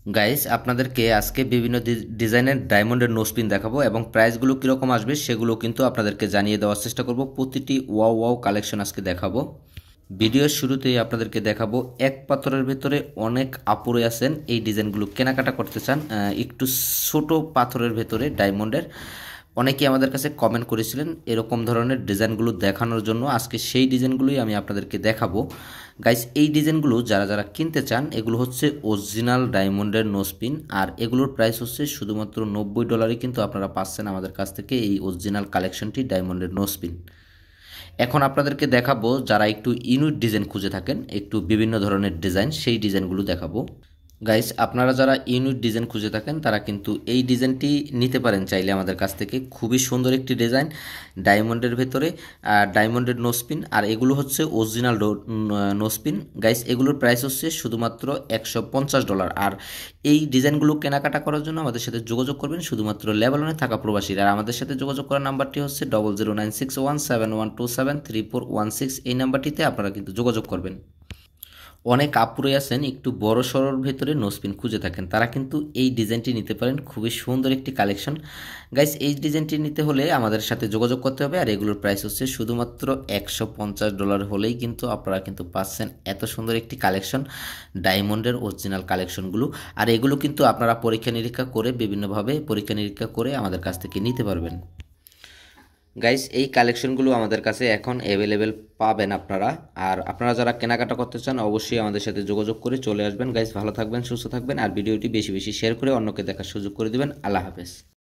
Guys আপনাদেরকে আজকে বিভিন্ন ডিজাইনের ডায়মন্ডের নোসপিন দেখাবো এবং প্রাইসগুলো কীরকম আসবে সেগুলো কিন্তু আপনাদেরকে জানিয়ে দেওয়ার চেষ্টা করব। প্রতিটি ওয়াও ওয়াও কালেকশন আজকে দেখাবো। ভিডিওর শুরুতেই আপনাদেরকে দেখাবো এক পাথরের ভেতরে অনেক আপুরে আছেন এই ডিজাইনগুলো কেনাকাটা করতে চান, একটু ছোট পাথরের ভেতরে ডায়মন্ডের। অনেকেই আমাদের কাছে কমেন্ট করেছিলেন এরকম ধরনের ডিজাইনগুলো দেখানোর জন্য। আজকে সেই ডিজাইনগুলোই আমি আপনাদেরকে দেখাবো। গাইস এই ডিজাইনগুলো যারা যারা কিনতে চান এগুলো হচ্ছে অরিজিনাল ডায়মন্ডের নোসপিন, আর এগুলোর প্রাইস হচ্ছে শুধুমাত্র $90 কিন্তু আপনারা পাচ্ছেন আমাদের কাছ থেকে এই অরিজিনাল কালেকশনটি ডায়মন্ডের নোসপিন। এখন আপনাদেরকে দেখাবো যারা একটু ইউনিক ডিজাইন খুঁজে থাকেন, একটু বিভিন্ন ধরনের ডিজাইন, সেই ডিজাইনগুলো দেখাবো। গাইস আপনারা যারা ইউনিক ডিজাইন খুঁজে থাকেন তারা কিন্তু এই ডিজাইনটি নিতে পারেন চাইলে আমাদের কাছ থেকে। খুবই সুন্দর একটি ডিজাইন ডায়মন্ডের ভেতরে, ডায়মন্ডের নোসপিন, আর এগুলো হচ্ছে অরিজিনাল নোসপিন। গাইস এগুলোর প্রাইস হচ্ছে শুধুমাত্র $150। আর এই ডিজাইনগুলো কেনাকাটা করার জন্য আমাদের সাথে যোগাযোগ করবেন শুধুমাত্র লেবাননে থাকা প্রবাসীরা। আর আমাদের সাথে যোগাযোগ করার নাম্বারটি হচ্ছে 009617127341 এই নাম্বারটিতে আপনারা কিন্তু যোগাযোগ করবেন। অনেক আপুরে আছেন একটু বড় সড়োর ভেতরে নোসপিন খুঁজে থাকেন, তারা কিন্তু এই ডিজাইনটি নিতে পারেন। খুবই সুন্দর একটি কালেকশন। গাইস এই ডিজাইনটি নিতে হলে আমাদের সাথে যোগাযোগ করতে হবে, আর এগুলোর প্রাইস হচ্ছে শুধুমাত্র $150 হলেই কিন্তু আপনারা কিন্তু পাচ্ছেন এত সুন্দর একটি কালেকশন ডায়মন্ডের অরিজিনাল কালেকশনগুলো। আর এগুলো কিন্তু আপনারা পরীক্ষা নিরীক্ষা করে বিভিন্নভাবে পরীক্ষা নিরীক্ষা করে আমাদের কাছ থেকে নিতে পারবেন। গাইস এই কালেকশনগুলো আমাদের কাছে এখন অ্যাভেলেবেল পাবেন আপনারা। আর আপনারা যারা কেনাকাটা করতে চান অবশ্যই আমাদের সাথে যোগাযোগ করে চলে আসবেন। গাইস ভালো থাকবেন, সুস্থ থাকবেন, আর ভিডিওটি বেশি বেশি শেয়ার করে অন্যকে দেখার সুযোগ করে দিবেন। আল্লাহ হাফেজ।